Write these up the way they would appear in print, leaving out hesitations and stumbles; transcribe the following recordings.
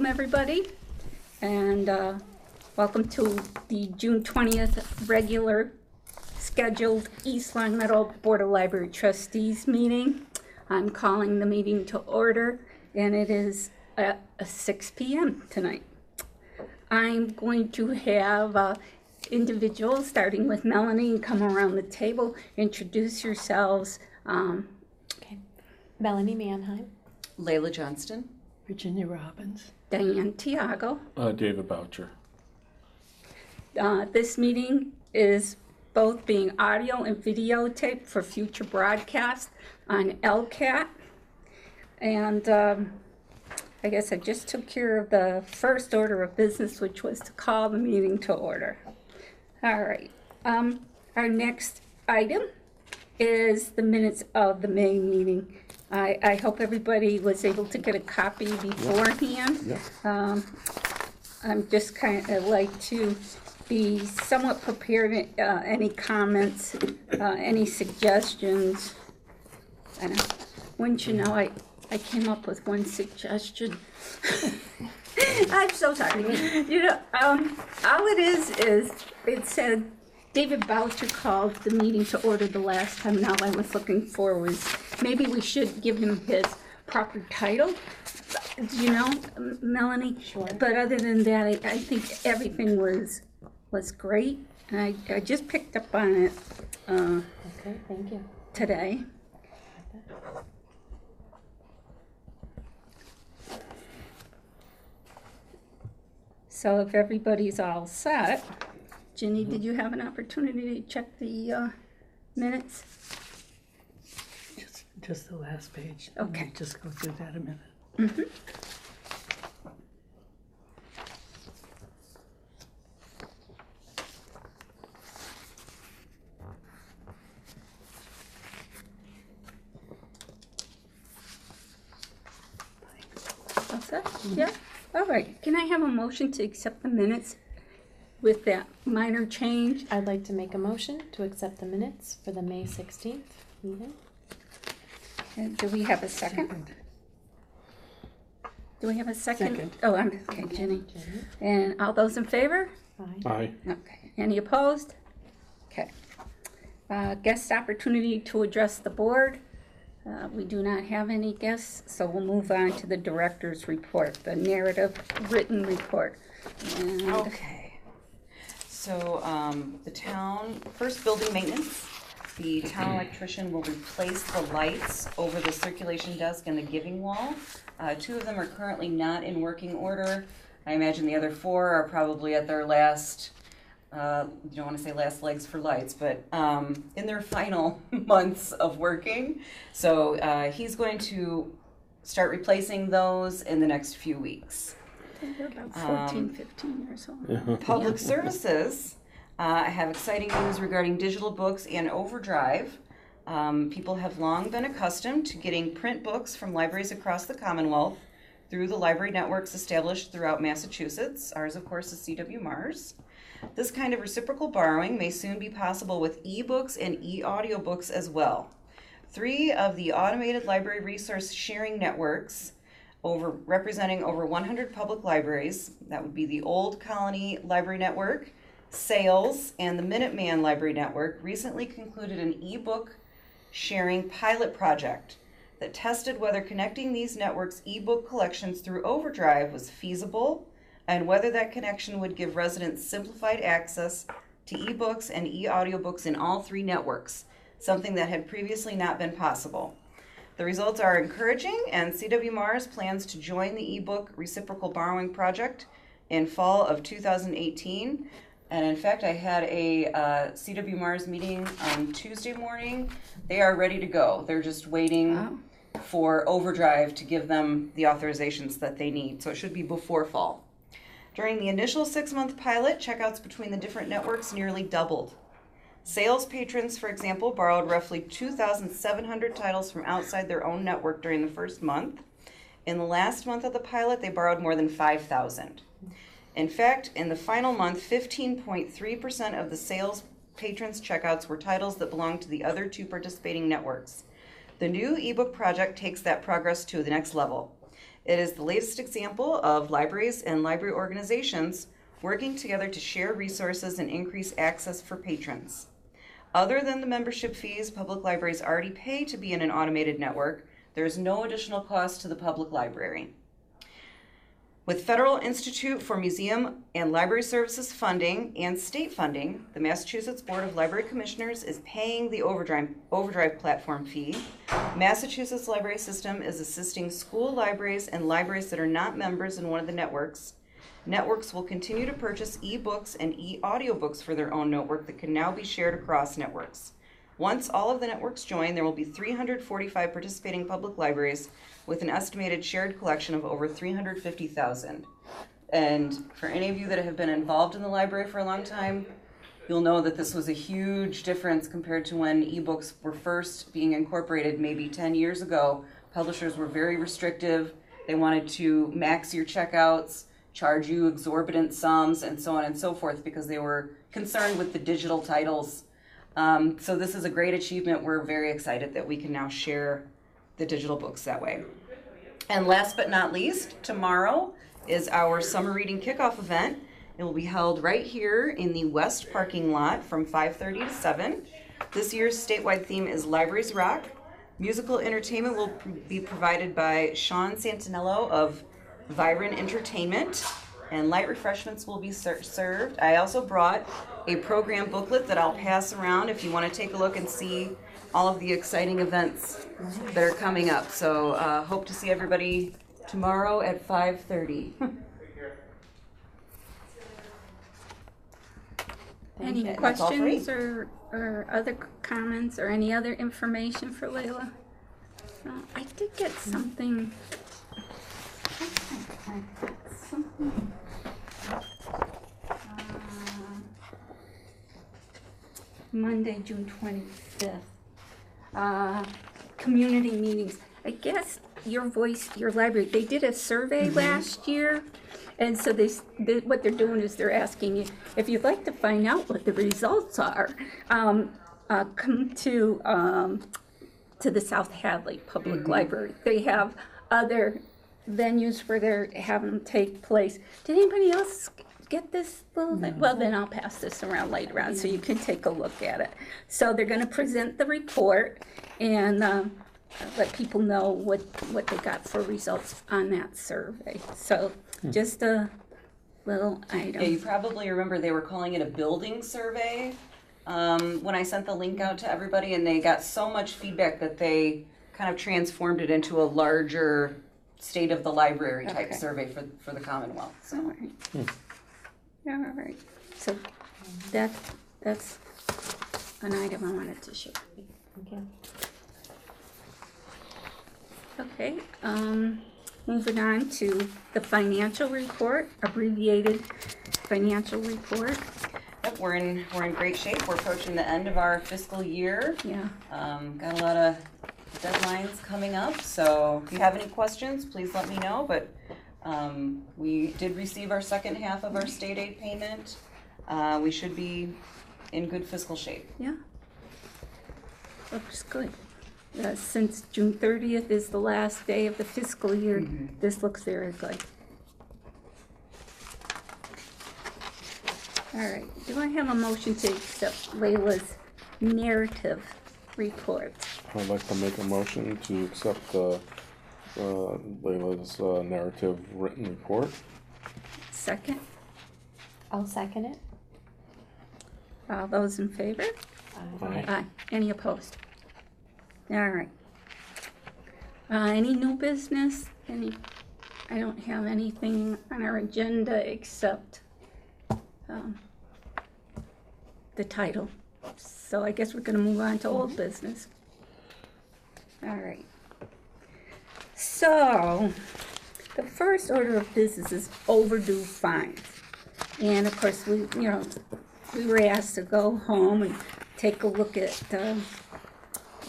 everybody, and welcome to the June 20th regular scheduled East Long Meadow Board of Library Trustees meeting. I'm calling the meeting to order, and it is at 6 p.m. tonight. I'm going to have individuals, starting with Melanie, come around the table, introduce yourselves. Okay. Melanie Mannheim. Layla Johnston. Virginia Robbins. Diane Tiago. David Boucher. This meeting is both being audio and videotaped for future broadcast on LCAT. And I guess I just took care of the first order of business, which was to call the meeting to order. All right. Our next item is the minutes of the May meeting. I hope everybody was able to get a copy beforehand. Yeah. I'm just kind of like to be somewhat prepared. Any comments, any suggestions? And wouldn't you know, I came up with one suggestion. I'm so sorry. You know, all it is it said David Boucher called the meeting to order the last time. Now I was looking for was maybe we should give him his proper title. Do you know, Melanie? Sure. But other than that, I think everything was great. And I just picked up on it Okay, thank you. today. So if everybody's all set, Ginny, did you have an opportunity to check the minutes? Just the last page. Okay. We'll just go through that a minute. Mm-hmm. All set? Yeah? All right. Can I have a motion to accept the minutes with that minor change? I'd like to make a motion to accept the minutes for the May 16th meeting. And do we have a second? Do we have a second? Second. Oh, okay, Ginny. Jenny. And all those in favor? Aye. Aye. Okay. Any opposed? Okay. Guest opportunity to address the board. We do not have any guests, so we'll move on to the director's report, the narrative written report. And Okay. So the town, first building maintenance, the town electrician will replace the lights over the circulation desk and the giving wall. Two of them are currently not in working order. I imagine the other four are probably at their last, you don't want to say last legs for lights, but in their final months of working. So he's going to start replacing those in the next few weeks. We're about 14, 15 years old. Public services, I have exciting news regarding digital books and Overdrive. People have long been accustomed to getting print books from libraries across the Commonwealth through the library networks established throughout Massachusetts. Ours, of course, is C.W. Mars. This kind of reciprocal borrowing may soon be possible with e-books and e-audiobooks as well. 3 of the automated library resource sharing networks representing over 100 public libraries, that would be the Old Colony Library Network, Sales, and the Minuteman Library Network, recently concluded an e-book sharing pilot project that tested whether connecting these networks' e-book collections through Overdrive was feasible and whether that connection would give residents simplified access to e-books and e-audiobooks in all 3 networks, something that had previously not been possible. The results are encouraging, and CW Mars plans to join the ebook reciprocal borrowing project in fall of 2018. And in fact, I had a CW Mars meeting on Tuesday morning. They are ready to go. They're just waiting for Overdrive to give them the authorizations that they need. So it should be before fall. During the initial 6-month pilot, checkouts between the different networks nearly doubled. Sales patrons, for example, borrowed roughly 2,700 titles from outside their own network during the first month. In the last month of the pilot, they borrowed more than 5,000. In fact, in the final month, 15.3% of the sales patrons' checkouts were titles that belonged to the other 2 participating networks. The new ebook project takes that progress to the next level. It is the latest example of libraries and library organizations working together to share resources and increase access for patrons. Other than the membership fees public libraries already pay to be in an automated network, there is no additional cost to the public library. With Federal Institute for Museum and Library Services funding and state funding, the Massachusetts Board of Library Commissioners is paying the Overdrive platform fee. Massachusetts Library System is assisting school libraries and libraries that are not members in one of the networks. Networks will continue to purchase e-books and e-audiobooks for their own network that can now be shared across networks. Once all of the networks join, there will be 345 participating public libraries with an estimated shared collection of over 350,000. And for any of you that have been involved in the library for a long time, you'll know that this was a huge difference compared to when ebooks were first being incorporated maybe 10 years ago. Publishers were very restrictive. They wanted to max your checkouts, charge you exorbitant sums, and so on and so forth, because they were concerned with the digital titles. So this is a great achievement. We're very excited that we can now share the digital books that way. And last but not least, tomorrow is our summer reading kickoff event. It will be held right here in the west parking lot from 5:30 to 7. This year's statewide theme is Libraries Rock. Musical entertainment will be provided by Sean Santinello of Viren Entertainment, and light refreshments will be served. I also brought a program booklet that I'll pass around if you want to take a look and see all of the exciting events that are coming up. So hope to see everybody tomorrow at 5:30. Any And that's all for me. questions or other comments or any other information for Layla? I did get something. Monday, June 25th. Community meetings. I guess your library, they did a survey last year. And so what they're doing is they're asking you, if you'd like to find out what the results are, come to the South Hadley Public Library. They have other venues where they're having them take place. Did anybody else get this little thing? Well, then I'll pass this around later on so you can take a look at it. So they're going to present the report and let people know what they got for results on that survey. So just a little item. Yeah, you probably remember they were calling it a building survey when I sent the link out to everybody, and they got so much feedback that they kind of transformed it into a larger state of the library type survey for the Commonwealth. So. All right. Yeah, all right. So that's an item I wanted to share. Okay. Okay, moving on to the financial report, abbreviated financial report. Yep, we're in great shape. We're approaching the end of our fiscal year. Yeah. Got a lot of deadlines coming up, so if you have any questions, please let me know. But we did receive our second half of our state aid payment. We should be in good fiscal shape. Yeah. Looks good. Since June 30th is the last day of the fiscal year, this looks very good. All right, do I have a motion to accept Layla's narrative report? I'd like to make a motion to accept Layla's narrative written report. Second? I'll second it. All those in favor? Aye. Aye. Any opposed? All right. Any new business? I don't have anything on our agenda except the title. So I guess we're gonna move on to old business. All right. So, the first order of business is overdue fines. And of course, we were asked to go home and take a look at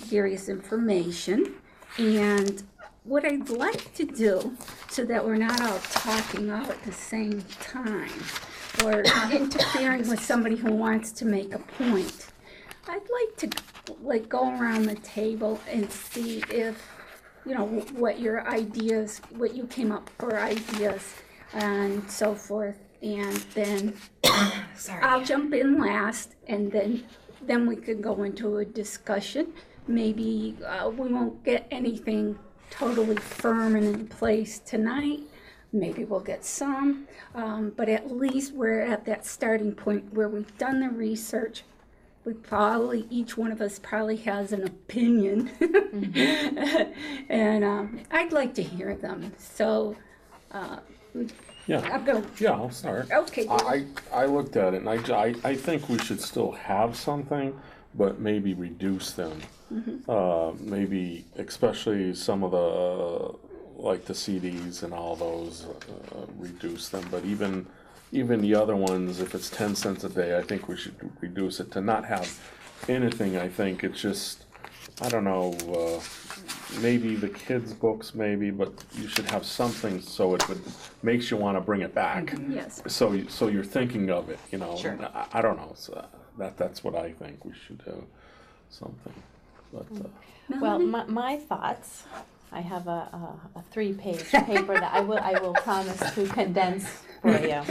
various information. And what I'd like to do, so that we're not all talking all at the same time or interfering with somebody who wants to make a point, I'd like to go around the table and see if what your ideas, what you came up for ideas and so forth. And then Sorry. I'll jump in last, and then we could go into a discussion. Maybe we won't get anything totally firm and in place tonight. Maybe we'll get some, but at least we're at that starting point where we've done the research. We probably, each one of us probably has an opinion, and I'd like to hear them. So Yeah, I'm gonna, yeah, I'll start. okay, I looked at it and I think we should still have something, but maybe reduce them. Maybe especially some of the, like the CDs and all those, reduce them. But even the other ones, if it's 10 cents a day, I think we should reduce it to not have anything. I think it's just, I don't know, maybe the kids' books maybe, but you should have something so it would, makes you want to bring it back. yes. So you're thinking of it, Sure. I don't know, so that's what I think we should do, something, but, Well, my thoughts, I have a 3-page paper that I will promise to condense for you.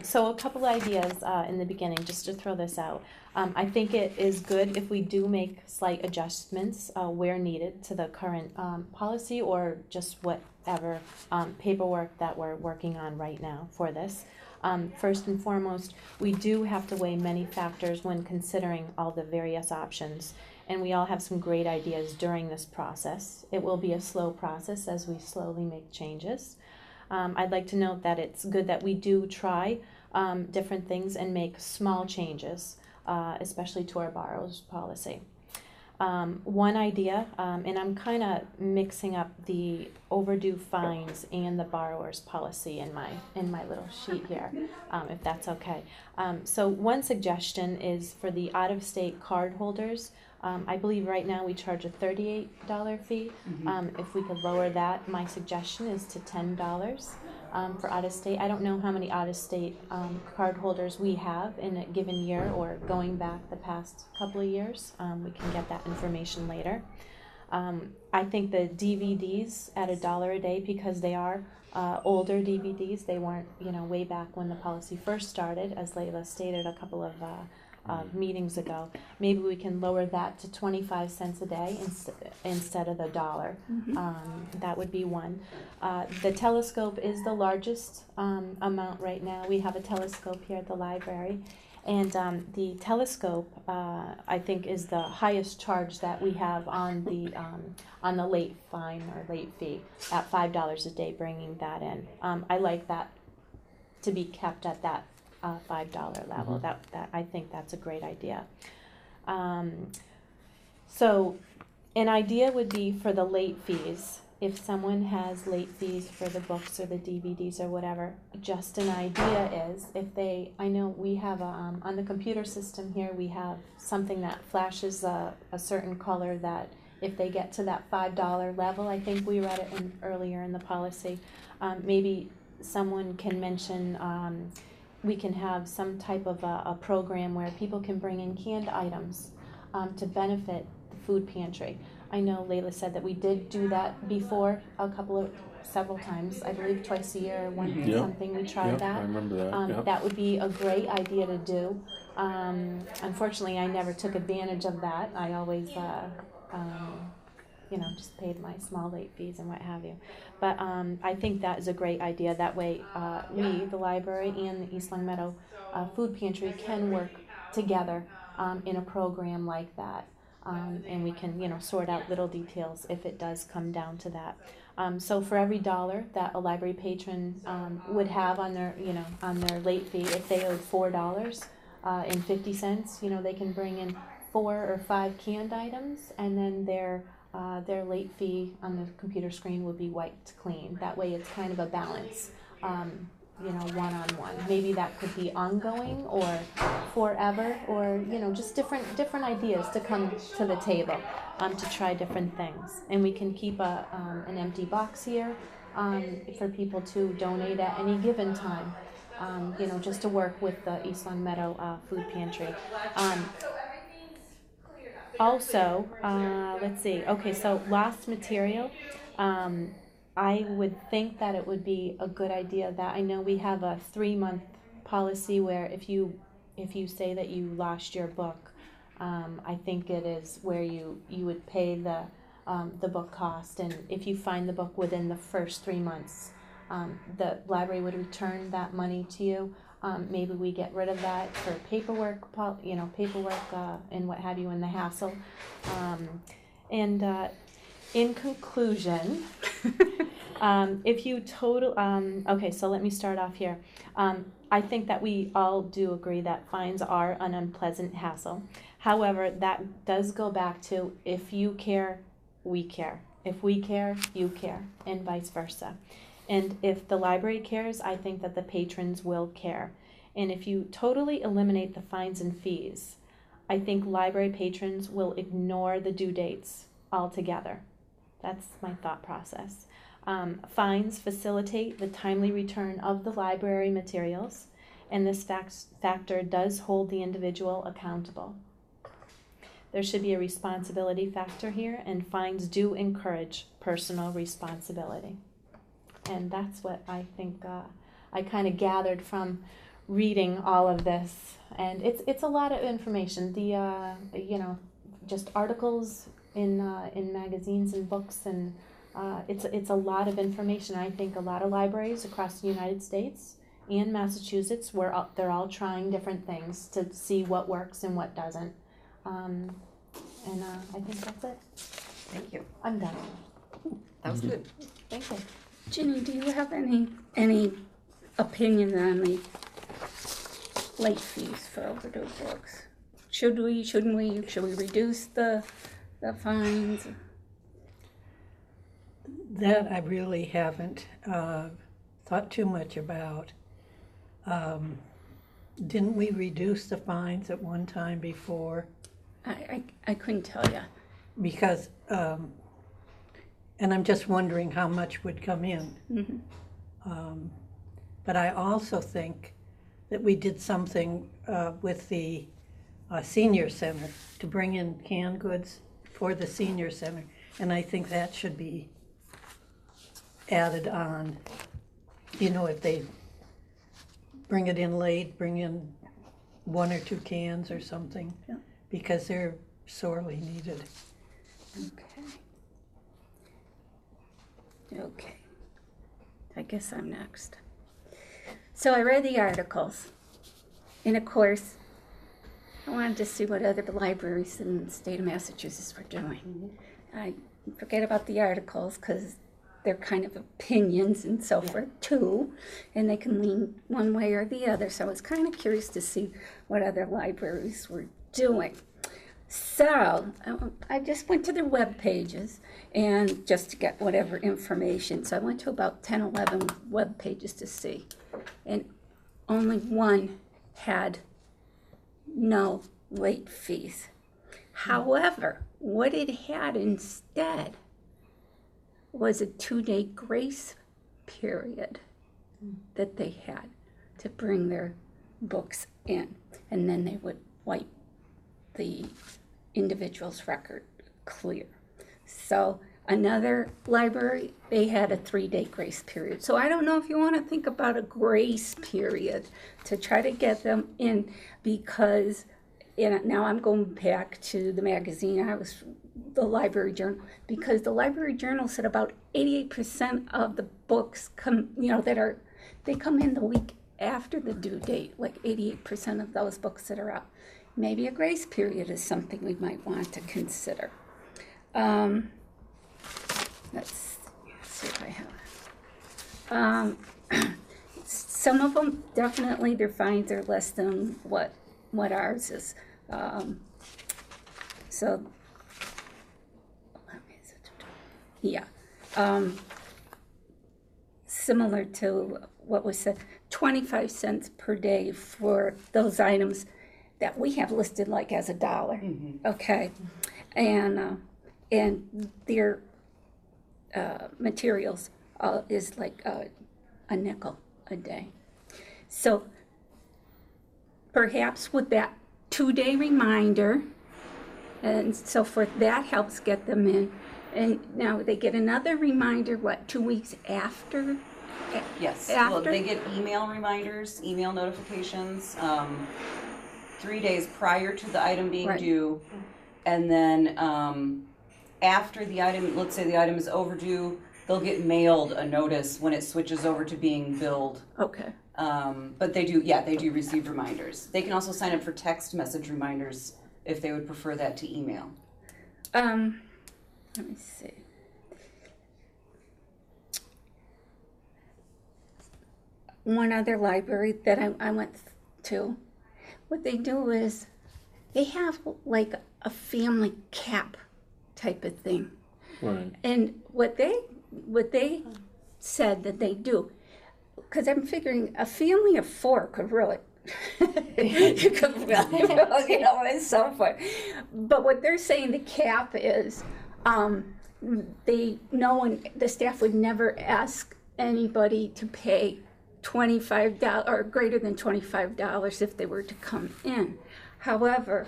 So a couple ideas in the beginning, just to throw this out. I think it is good if we do make slight adjustments where needed to the current policy, or just whatever paperwork that we're working on right now for this. First and foremost, we do have to weigh many factors when considering all the various options, and we all have some great ideas during this process. It will be a slow process as we slowly make changes. I'd like to note that it's good that we do try different things and make small changes, especially to our borrowers policy. One idea, and I'm kind of mixing up the overdue fines and the borrower's policy in my little sheet here, if that's okay. So one suggestion is for the out-of-state card holders. I believe right now we charge a $38 fee. If we could lower that, my suggestion is to $10 for out-of-state. I don't know how many out-of-state card holders we have in a given year, or going back the past couple of years. We can get that information later. I think the DVDs at $1 a day, because they are older DVDs. They weren't, way back when the policy first started, as Layla stated a couple of meetings ago. Maybe we can lower that to 25 cents a day instead of the $1. That would be one. The telescope is the largest amount right now. We have a telescope here at the library, and the telescope I think is the highest charge that we have on the late fine or late fee at $5 a day, bringing that in. I like that to be kept at that $5 level. That I think that's a great idea. So an idea would be for the late fees. If someone has late fees for the books or the DVDs or whatever, just an idea is I know we have on the computer system here, we have something that flashes a certain color that if they get to that $5 level, I think we read it earlier in the policy, maybe someone can mention we can have some type of a program where people can bring in canned items to benefit the food pantry. I know Layla said that we did do that before several times, I believe twice a year, something we tried that. I remember that, That would be a great idea to do. Unfortunately, I never took advantage of that. I always just paid my small late fees and what have you. But I think that is a great idea. That way, we, the library, and the East Long Meadow Food Pantry can work together in a program like that. And we can, sort out little details if it does come down to that. So for every $1 that a library patron would have on their, on their late fee, if they owed $4.50, they can bring in 4 or 5 canned items, and then their late fee on the computer screen would be wiped clean. That way it's kind of a balance, one-on-one. Maybe that could be ongoing or forever, or, just different ideas to come to the table to try different things. And we can keep an empty box here for people to donate at any given time, just to work with the East Long Meadow Food Pantry. Also, let's see, okay, so lost material. I would think that it would be a good idea that, I know we have a 3-month policy where if you say that you lost your book, I think it is where you would pay the book cost, and if you find the book within the first 3 months, the library would return that money to you. Maybe we get rid of that for paperwork, and what have you, and the hassle. In conclusion, if you okay, so let me start off here. I think that we all do agree that fines are an unpleasant hassle. However, that does go back to, if you care, we care. If we care, you care, and vice versa. And if the library cares, I think that the patrons will care. And if you totally eliminate the fines and fees, I think library patrons will ignore the due dates altogether. That's my thought process. Fines facilitate the timely return of the library materials, and this factor does hold the individual accountable. There should be a responsibility factor here, and fines do encourage personal responsibility. And that's what I think I kind of gathered from reading all of this. And it's a lot of information. Just articles in magazines and books, and it's a lot of information. I think a lot of libraries across the United States and Massachusetts, they're all trying different things to see what works and what doesn't. I think that's it. Thank you. I'm done. That was good. Thank you. Ginny, do you have any opinion on the late fees for overdue books? Should we, shouldn't we, should we reduce the fines? That I really haven't thought too much about. Didn't we reduce the fines at one time before? I couldn't tell you. Because, and I'm just wondering how much would come in. Mm-hmm. But I also think that we did something with the senior center to bring in canned goods for the senior center. And I think that should be added on. If they bring it in late, bring in 1 or 2 cans or something, Yeah. because they're sorely needed. Okay. I guess I'm next. So I read the articles, and of course, I wanted to see what other libraries in the state of Massachusetts were doing. I forget about the articles because they're kind of opinions and so forth too, and they can lean one way or the other. So I was kind of curious to see what other libraries were doing. So I just went to their web pages and just to get whatever information. So I went to about 10, 11 web pages to see, and only one had no late fees. However, what it had instead was a 2-day grace period that they had to bring their books in, and then they would wipe the individual's record clear. So another library, they had a 3-day grace period. So I don't know if you want to think about a grace period to try to get them in, because now I'm going back to the magazine. The Library Journal, because the Library Journal said about 88% of the books come in the week after the due date, like 88% of those books that are out. Maybe a grace period is something we might want to consider. Let's see if I have it. Some of them, definitely their fines are less than what ours is. Similar to what was said, 25 cents per day for those items that we have listed like as $1. Mm-hmm. Okay, and their materials is like a nickel a day. So perhaps with that 2-day reminder and so forth. That helps get them in. And now they get another reminder, what, 2 weeks after? Yes, well, After? they get email reminders, email notifications, 3 days prior to the item being Right. due. And then after the item, let's say the item is overdue, they'll get mailed a notice when it switches over to being billed. Okay. But they do receive reminders. They can also sign up for text message reminders if they would prefer that to email. Let me see. One other library that I went to, what they do is they have like a family cap type of thing. Right. And what they said that they do, because I'm figuring a family of 4 could really, you could really, and so forth. But what they're saying the cap is, the staff would never ask anybody to pay $25 or greater than $25 if they were to come in. However,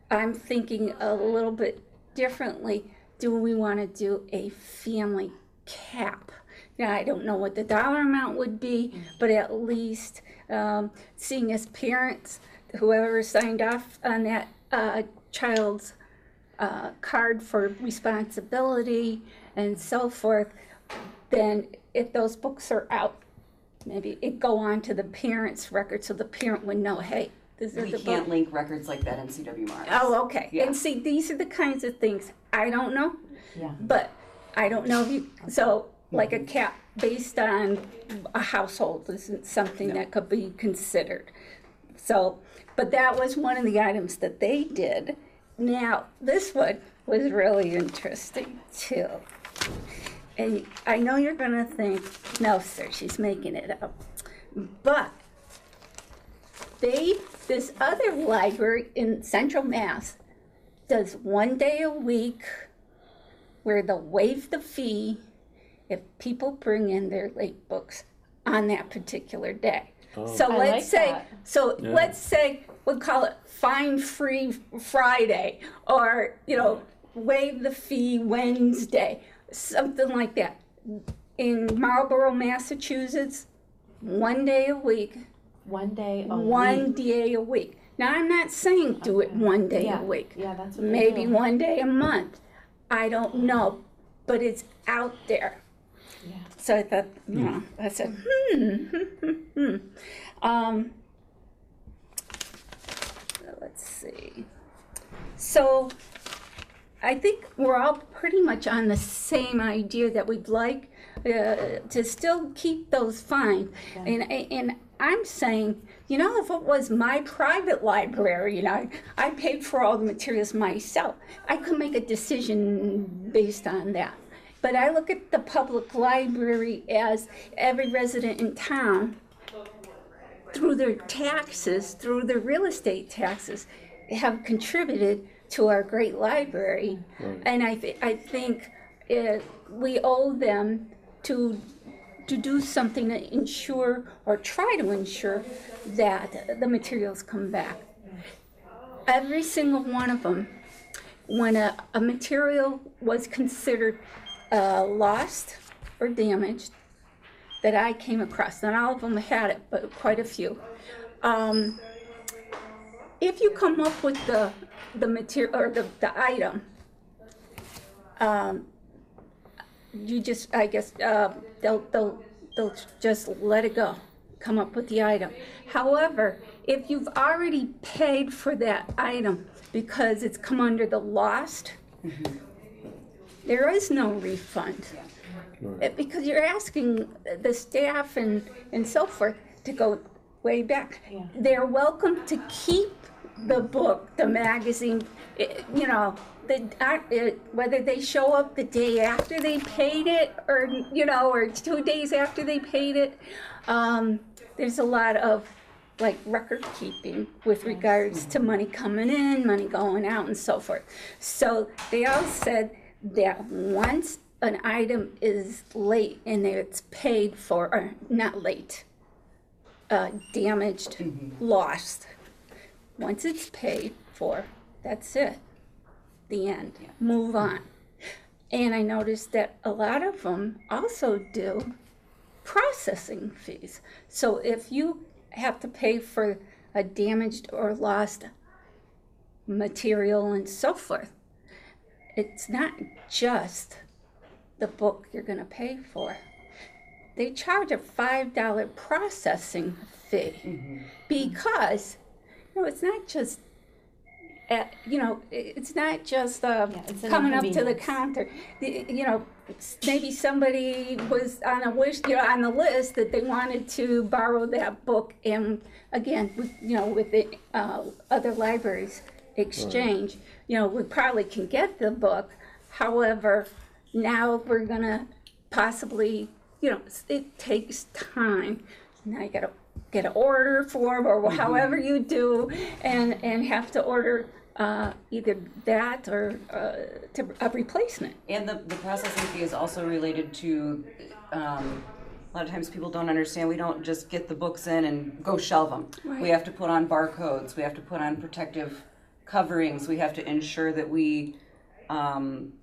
I'm thinking a little bit differently. Do we want to do a family cap? Now, I don't know what the dollar amount would be, but at least seeing as parents, whoever signed off on that child's card for responsibility and so forth, then if those books are out, maybe it go on to the parent's record so the parent would know, hey, these are We the can't books. link records like that in CW Mars. Oh, okay. Yeah. And see, these are the kinds of things I don't know, Yeah. but I don't know if you, so like a cap based on a household isn't something that could be considered. So, but that was one of the items that they did. Now, this one was really interesting too. And I know you're gonna think, no, sir, she's making it up. But this other library in Central Mass does 1 day a week where they'll waive the fee if people bring in their late books on that particular day. So I let's like say, that. Yeah. let's say we'll call it Fine Free Friday, or waive the fee Wednesday, something like that. In Marlborough, Massachusetts, 1 day a week. 1 day a One week. day a week. Now, I'm not saying do it 1 day Yeah. a week. Yeah, that's what they Maybe do. 1 day a month. I don't know, but it's out there. Yeah. So I thought, I said, let's see. So I think we're all pretty much on the same idea that we'd like to still keep those fines. And I'm saying, if it was my private library, I paid for all the materials myself, I could make a decision based on that. But I look at the public library as every resident in town, through their taxes, through their real estate taxes, have contributed to our great library. Right. And I think we owe them to do something to ensure, or try to ensure, that the materials come back. Every single one of them, when a material was considered lost or damaged, that I came across, not all of them had it, but quite a few. If you come up with the material or the item, you just, I guess, they'll just let it go, come up with the item. However, if you've already paid for that item because it's come under the lost, there is no refund. Because you're asking the staff and so forth to go way back. Yeah. They're welcome to keep the book, the magazine, whether they show up the day after they paid it, or 2 days after they paid it. There's a lot of record keeping with regards to money coming in, money going out, and so forth. So they all said that once an item is late and it's paid for, or not late, damaged, lost, once it's paid for, that's it. the end, Yeah. move on. And I noticed that a lot of them also do processing fees. So if you have to pay for a damaged or lost material and so forth, it's not just the book you're going to pay for. They charge a $5 processing fee because, it's not just, it's not just it's an coming up to the inconvenience. counter. Maybe somebody was on a on the list that they wanted to borrow that book, and again, with the other libraries exchange, we probably can get the book. However, now we're gonna possibly, it takes time. Now you gotta get an order form or however you do, and have to order either that or a replacement. And the processing fee is also related to, a lot of times people don't understand, we don't just get the books in and go shelve them. Right. We have to put on barcodes, we have to put on protective coverings, we have to ensure that we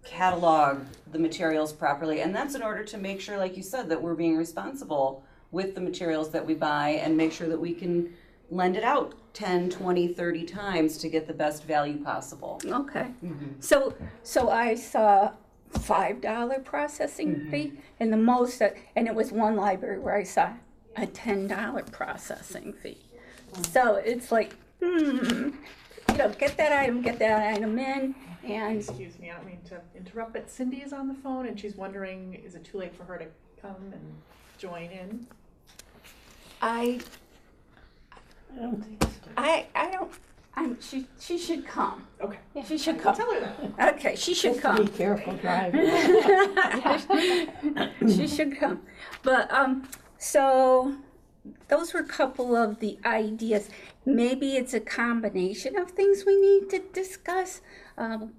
catalog the materials properly. And that's in order to make sure, like you said, that we're being responsible with the materials that we buy and make sure that we can lend it out 10, 20, 30 times to get the best value possible. Okay. So I saw $5 processing fee, and the most, and it was one library where I saw a $10 processing fee. So it's like, get that item in, and Excuse me, I don't mean to interrupt, but Cindy is on the phone and she's wondering, is it too late for her to come and join in? I don't think so. she should come. Okay. Yeah, she should I'll come. tell her that. Okay, she should Be come. careful driving. She should come. But so those were a couple of the ideas. Maybe it's a combination of things we need to discuss,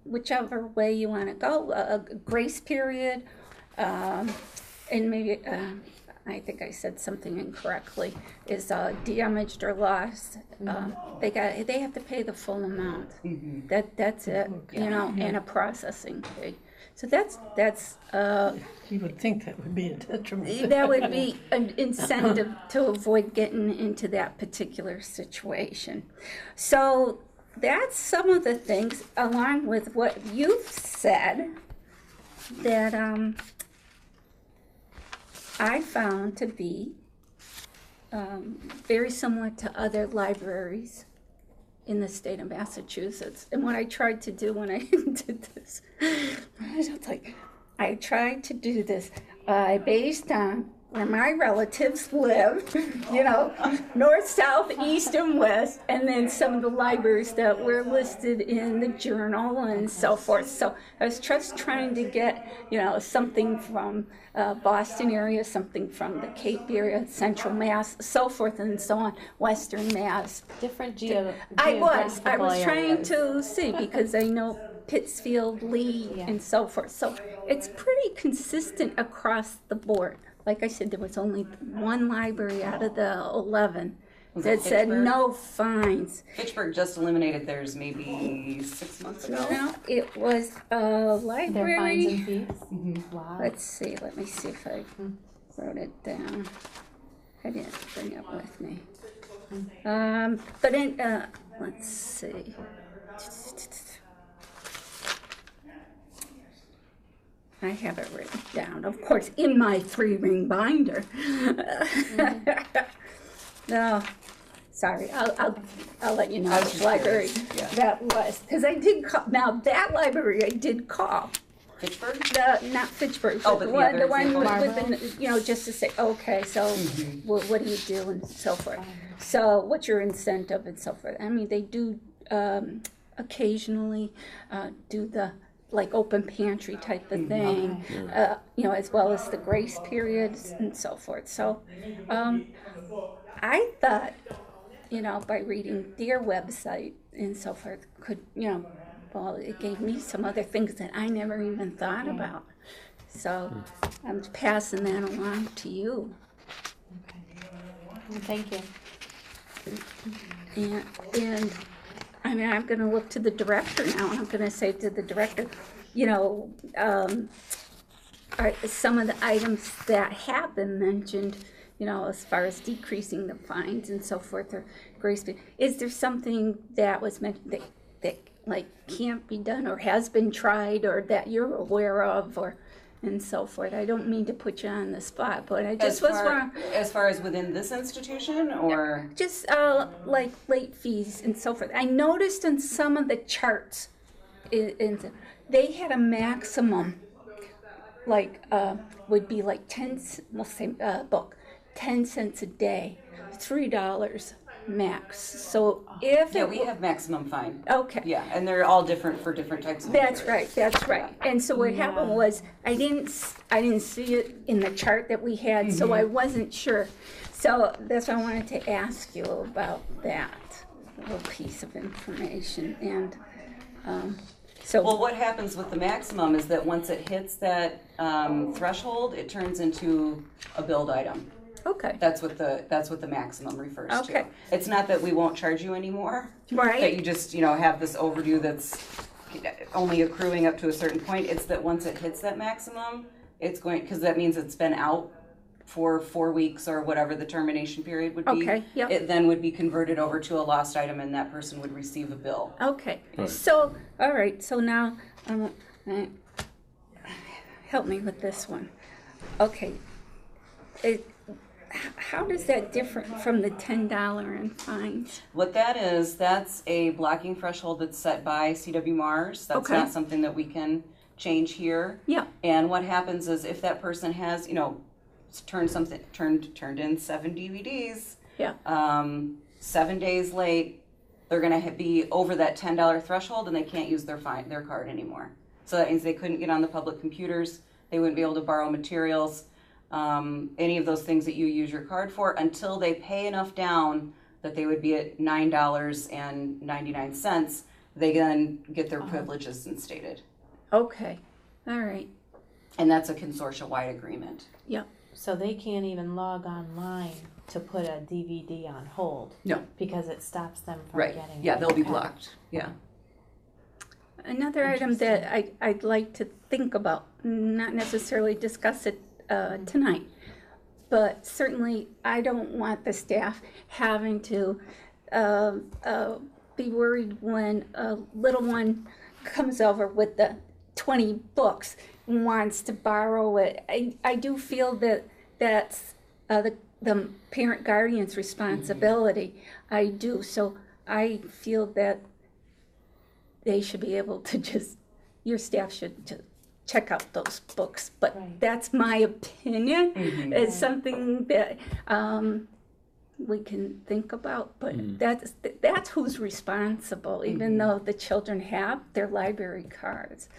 whichever way you want to go. A grace period, and maybe I think I said something incorrectly. Is damaged or lost? They have to pay the full amount. That's it. And a processing fee. So that's You would think that would be a detriment. that would be an incentive to avoid getting into that particular situation. So that's some of the things, along with what you've said, that I found to be very similar to other libraries in the state of Massachusetts. And what I tried to do when I did this, I tried to do this based on where my relatives live, north, south, east, and west, and then some of the libraries that were listed in the journal and so forth. So I was just trying to get, something from Boston area, something from the Cape area, Central Mass, so forth and so on, Western Mass. Different I was geographical trying areas. to see, because I know Pittsfield, Lee, Yeah. and so forth. So it's pretty consistent across the board. Like I said, there was only one library out of the 11 Was that it said Fitchburg? no fines. Fitchburg just eliminated theirs maybe 6 months ago. No, it was a Their fines library. and fees? Wow. Let me see if I wrote it down. I didn't bring it with me. But let's see. I have it written down, of course, in my 3-ring binder. No, sorry, I'll let you know I was which just library curious, yeah. that was. Because I did call, now that library I did call. Fitchburg? Not Fitchburg, Oh, but but the the one, other the one example. with the, just to say, okay, so what do you do and so forth. So what's your incentive and so forth. I mean, they do occasionally do the like open pantry type of thing, as well as the grace periods and so forth. So I thought, by reading their website and so forth, could, well, it gave me some other things that I never even thought about. So I'm passing that along to you. Thank you. And I mean, I'm gonna look to the director now, and I'm gonna say to the director, you know, are some of the items that have been mentioned, you know, as far as decreasing the fines and so forth, or grace period, is there something that was mentioned that like can't be done or has been tried or that you're aware of, or and so forth? I don't mean to put you on the spot, but I just was wrong. As far as within this institution, or Just like late fees and so forth. I noticed in some of the charts, they had a maximum, like would be like 10, we'll say book, 10 cents a day, $3 max. So if yeah, it we have maximum fine. okay. Yeah, and they're all different for different types of. That's materials. right, that's right. And so what happened was, I didn't see it in the chart that we had, so I wasn't sure. So that's why I wanted to ask you about that little piece of information. And so, Well, what happens with the maximum is that once it hits that threshold, it turns into a billed item. okay, That's what the maximum refers to. Okay. It's not that we won't charge you anymore. Right. That you just, have this overdue that's only accruing up to a certain point. It's that once it hits that maximum, it's going, because that means it's been out for 4 weeks or whatever the termination period would be. Okay, yep. It then would be converted over to a lost item and that person would receive a bill. okay. Right. So, all right, so now, help me with this one. Okay. How does that differ from the $10 in fines? What that is, that's a blocking threshold that's set by CW Mars. That's Okay. not something that we can change here. Yeah. And what happens is if that person has, turned in 7 DVDs, Yeah. 7 days late, they're gonna be over that $10 threshold and they can't use their card anymore. So that means they couldn't get on the public computers, they wouldn't be able to borrow materials, any of those things that you use your card for until they pay enough down that they would be at $9.99. They then get their privileges instated. Okay. All right. And that's a consortia-wide agreement. Yeah. So they can't even log online to put a DVD on hold No. because it stops them from Right. getting Yeah, it. they'll be Okay. blocked. Yeah. Another item that I'd like to think about, not necessarily discuss it tonight, but certainly I don't want the staff having to be worried when a little one comes over with the 20 books and wants to borrow it. I do feel that that's the parent guardian's responsibility. I do. So I feel that they should be able to your staff should just check out those books. But Right. that's my opinion. It's something that we can think about, but that's who's responsible, even though the children have their library cards.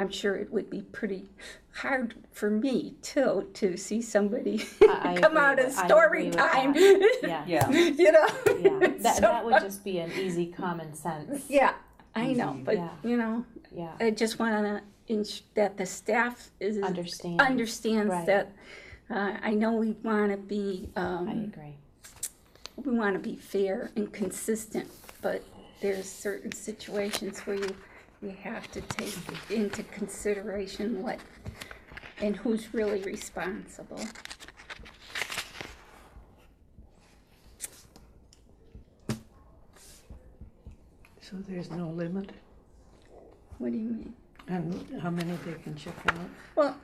I'm sure it would be pretty hard for me too to see somebody I come agree out of with- I story agree with time. Yeah. Yeah. You know? Yeah, that So- would just be an easy common sense. Yeah, I know, but Yeah. Yeah, I just want to that the staff understands Right. that. I know we want to be I agree. we want to be fair and consistent, but there's certain situations where you have to take into consideration what and who's really responsible. So there's no limit What do you mean? on how many they can check out? Well,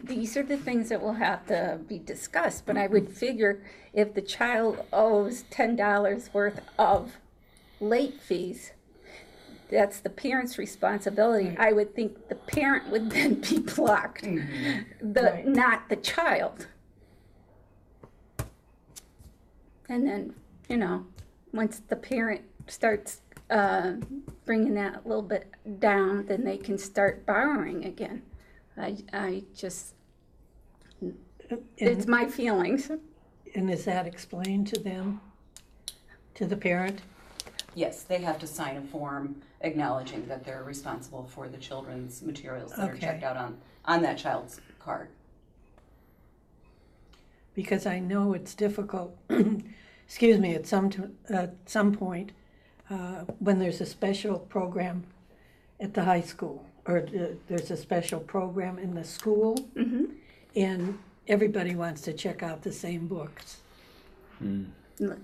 these are the things that will have to be discussed, but I would figure if the child owes $10 worth of late fees, that's the parent's responsibility. I would think the parent would then be blocked, Right. not the child. And then, once the parent starts bringing that a little bit down, then they can start borrowing again. I just, it's my feelings. And is that explained to them, to the parent? Yes, they have to sign a form acknowledging that they're responsible for the children's materials that are Okay. checked out on that child's card. Because I know it's difficult excuse me, at some point, when there's a special program at the high school, or there's a special program in the school, and everybody wants to check out the same books.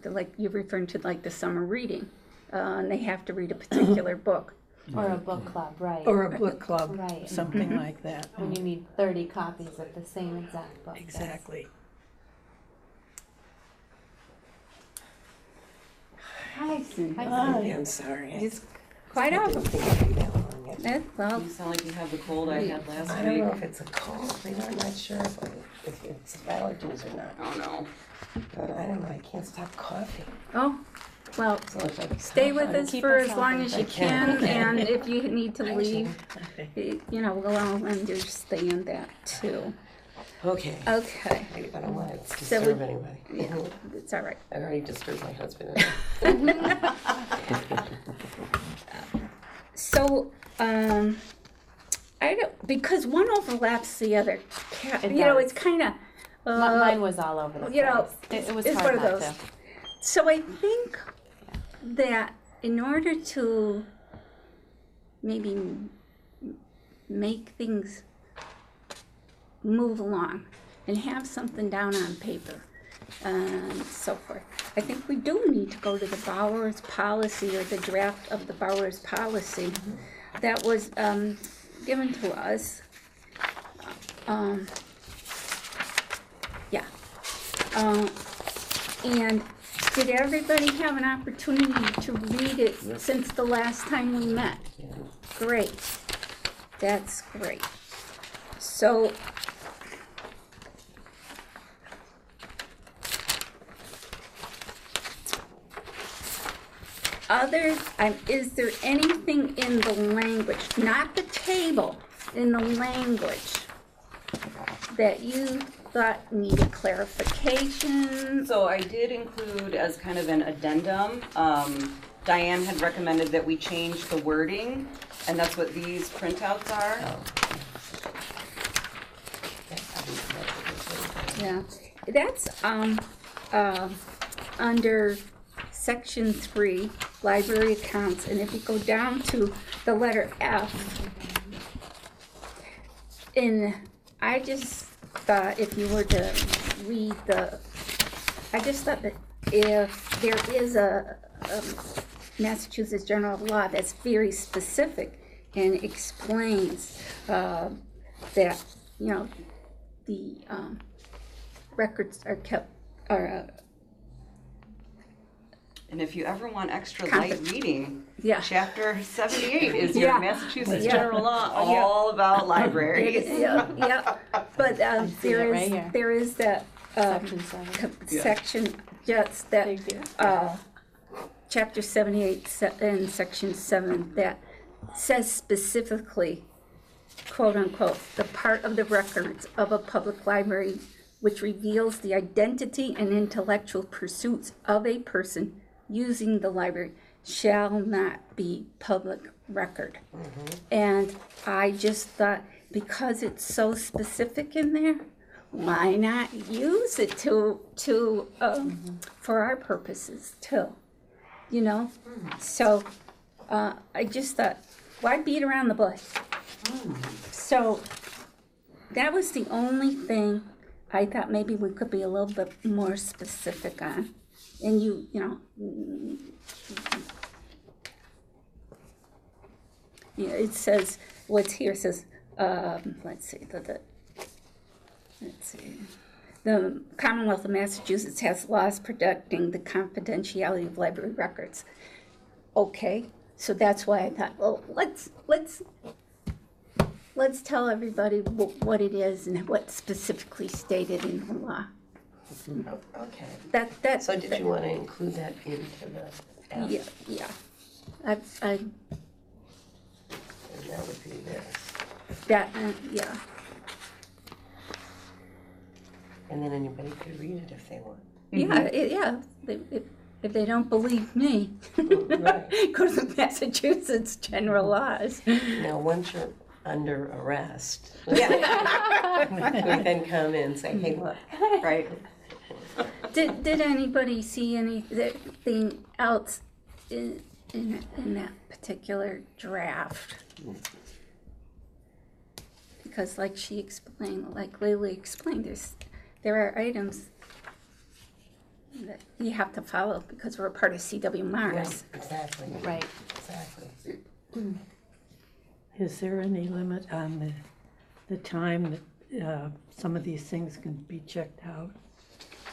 Like you're referring to like the summer reading, and they have to read a particular book. Or a book club, right. Or a book club, Right. something like that. When you need 30 copies of the same exact book. Exactly. Hi, Cindy. I'm sorry. It's quite I out. didn't think it'd be that long yet. Well, You sound like you have the cold I had last I don't week. know if it's a cold. I'm not sure if it's allergies or not. Oh no. But I don't know. I can't stop coughing. oh, well, So if I stay cough, with us Keep for us as long on. as you I can. can, and if you need to I'm- leave, Okay. you know, we'll all understand that too. Okay. Okay, I don't want to So disturb we- anybody. yeah, it's all right. I already disturbed my husband. So, I don't, because one overlaps the other. It You know, does. it's kind of, Mine was all over the place. you know, It was it's hard one of not those. to. so I think that in order to maybe make things move along and have something down on paper and so forth, I think we do need to go to the Bowers policy or the draft of the Bowers policy that was given to us. Yeah. And did everybody have an opportunity to read it since the last time we met? Great. That's great. So, is there anything in the language, not the table, in the language that you thought needed clarification? So I did include as kind of an addendum, Diane had recommended that we change the wording, and that's what these printouts are. Yeah, that's under section 3, library accounts, and if you go down to the letter F, I just thought if you were to read I just thought that if there is a Massachusetts General Law that's very specific and explains that, you know, the records are kept, And if you ever want extra light reading, yeah. chapter 78 is Yeah. your Massachusetts Yeah. General Law, all about libraries. Yeah, yeah, but see it right here. there is that Section 7. section, just that, Thank you. chapter 78 and section 7 that says specifically, quote unquote, the part of the records of a public library which reveals the identity and intellectual pursuits of a person using the library shall not be public record. And I just thought, because it's so specific in there, why not use it for our purposes too? You know? So I just thought, why beat around the bush? So that was the only thing I thought maybe we could be a little bit more specific on. And you know, yeah, it says, what's here says, let's see, the Commonwealth of Massachusetts has laws protecting the confidentiality of library records. Okay, so that's why I thought, well, let's tell everybody what it is and what's specifically stated in the law. Okay. That So did you want to include that into the F? Yeah. And that would be this. yeah. And then anybody could read it if they want. Yeah. If they don't believe me, Right. go to the Massachusetts General Laws. Now, once you're under arrest, we then come in and say, hey, look, Right. Did anybody see anything else in that particular draft? Because like she explained, like Lily explained, there are items that you have to follow because we're a part of CW Yeah, Mars. exactly. Right. Exactly. Is there any limit on the time that some of these things can be checked out?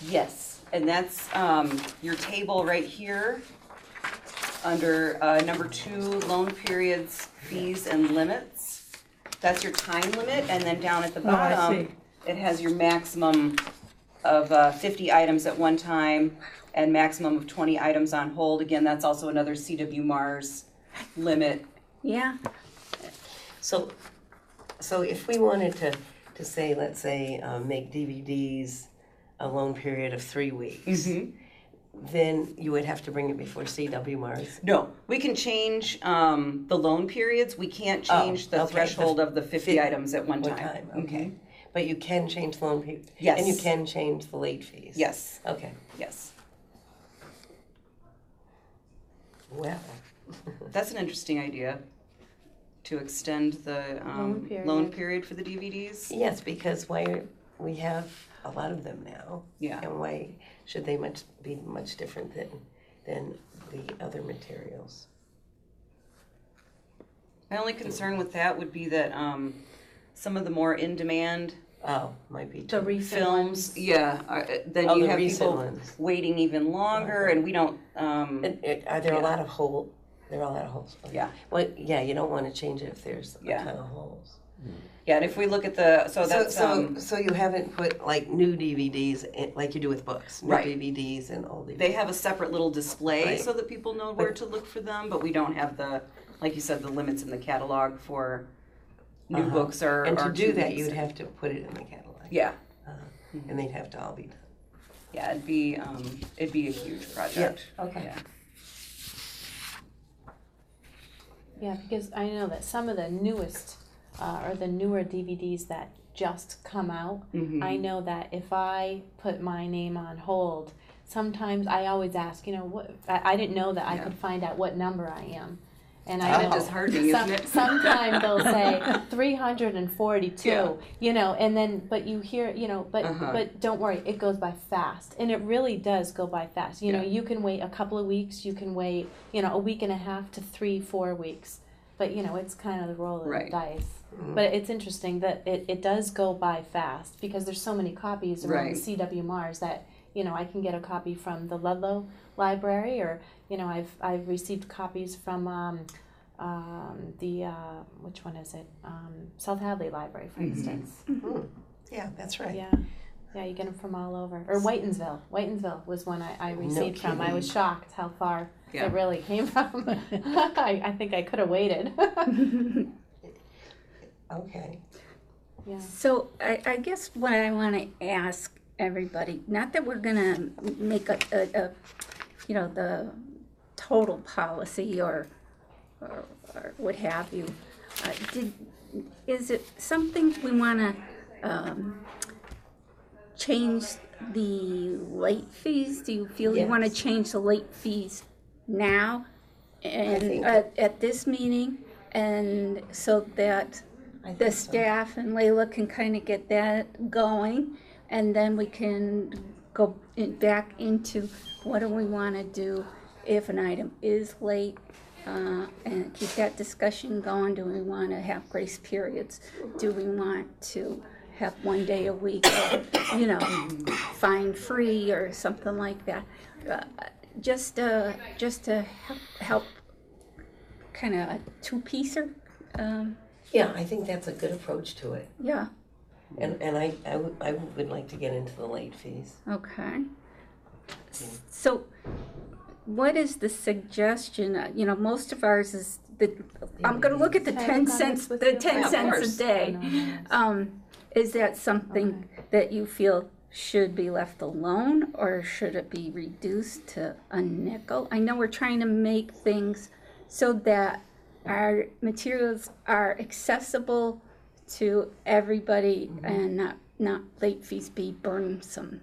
Yes, and that's your table right here under number 2, loan periods, fees, and limits. That's your time limit, and then down at the Oh, I bottom, see. it has your maximum of 50 items at one time and maximum of 20 items on hold. Again, that's also another CW Mars limit. Yeah, So if we wanted to say, let's say, make DVDs a loan period of 3 weeks, then you would have to bring it before CW Mars. No, we can change the loan periods. We can't change the okay, threshold of the 50 items at one One time. time, okay. But you can change the loan period? Yes. And you can change the late fees? Yes, Okay, yes. well, That's an interesting idea, to extend the loan period for the DVDs. yes, because we have a lot of them now. Yeah. And why should they be much different than the other materials? My only concern with that would be that some of the more in-demand Oh, might be The too. recent films, ones. yeah, then Oh, you the have recent people ones. waiting even longer, and we don't. Are there Yeah. a lot of holes? There are a lot of holes. Okay. Yeah. Well, yeah, you don't want to change it if there's a Yeah. ton of holes. Yeah, and if we look at the So you haven't put like new DVDs like you do with books, new Right. DVDs and old DVDs. they have a separate little display Right. so that people know where But- to look for them, but we don't have the, like you said, the limits in the catalog for new books or. And to or do 2 that, weeks. you'd have to put it in the catalog. Yeah, And they'd have to all be done. yeah, it'd be a huge project. Okay. Yeah. Yeah, because I know that some of the newest or the newer DVDs that just come out, I know that if I put my name on hold, sometimes I always ask, what I didn't know that I Yeah. could find out what number I am. And Kind I of know disheartening, isn't it? sometimes they'll say 342, Yeah. and then but you hear, but Uh-huh. but don't worry, it goes by fast, and it really does go by fast. Yeah. You can wait a couple of weeks, you can wait, a week and a half to 3-4 weeks, but it's kind of the roll of Right. the dice. But it's interesting that it does go by fast because there's so many copies around Right. the CW Mars that I can get a copy from the Ludlow Library, or I've received copies from the which one is it? South Hadley Library, for instance. Yeah, that's right. Yeah, you get them from all over. Or Whitensville. Whitensville was one I received from. I was kidding. shocked how far Yeah. it really came from. I think I could have waited. Okay. Yeah. so I guess what I want to ask everybody, not that we're gonna make a the total policy or what have you. Is it something we want to change the late fees? Do you feel you want to Yes. change the late fees now and think- at this meeting, and so that I the think so. staff and Layla can kind of get that going, and then we can go back into what do we want to do if an item is late, and keep that discussion going. Do we want to have grace periods? Do we want to have 1 day a week, fine free or something like that? Just to help kind of a two-piecer. Yeah, I think that's a good approach to it. Yeah. And I would like to get into the late fees. Okay. So, what is the suggestion? Most of ours is I'm going to look at the Can I 10 look on cents. this with The you? 10 Yeah, of cents course. a day. Is that something that you feel should be left alone, or should it be reduced to a nickel? I know we're trying to make things so that our materials are accessible to everybody and not late fees be burdensome.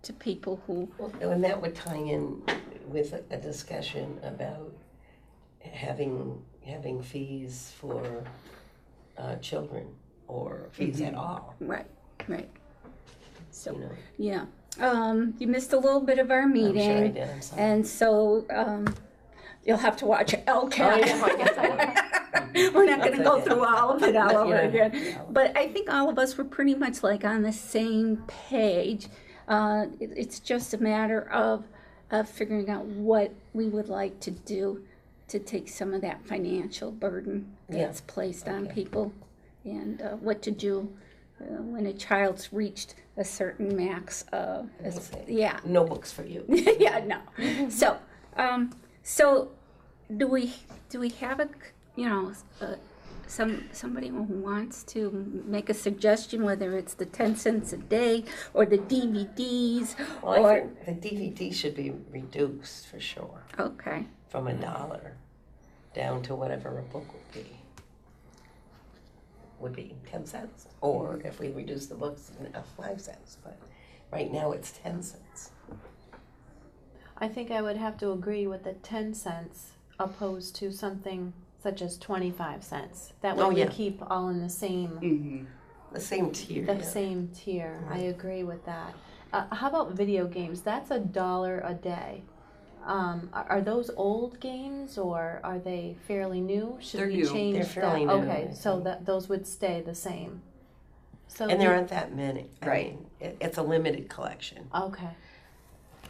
to people who, Well, and that would tie in with a discussion about having fees for children or fees at all. right, right. So, You know, yeah. You missed a little bit of our I'm sure I meeting, did. I'm sorry. and so you'll have to watch LCAT. Oh, We're not going to That's go okay. through all of it all over Yeah. again. But I think all of us were pretty much like on the same page. It's just a matter of figuring out what we would like to do to take some of that financial burden that's placed on Okay. people, and what to do when a child's reached a certain max of, I see. yeah. No books for you. Yeah, no. So, so do we have somebody who wants to make a suggestion, whether it's the 10 cents a day or the DVDs Well, or I think the DVD should be reduced for sure, okay, from $1 down to whatever a book would be 10 cents. Or if we reduce the books, 5 cents. But right now it's 10 cents. I think I would have to agree with the 10 cents opposed to something such as 25 cents. That way Oh, we yeah. keep all in the same The same tier. the yeah. same tier. I Right. agree with that. How about video games? That's $1 a day. Are those old games or are they fairly new? Should They're we new. change They're fairly new, Okay, I so think. that those would stay the same. So And there aren't that many. Right. It's a limited collection. okay.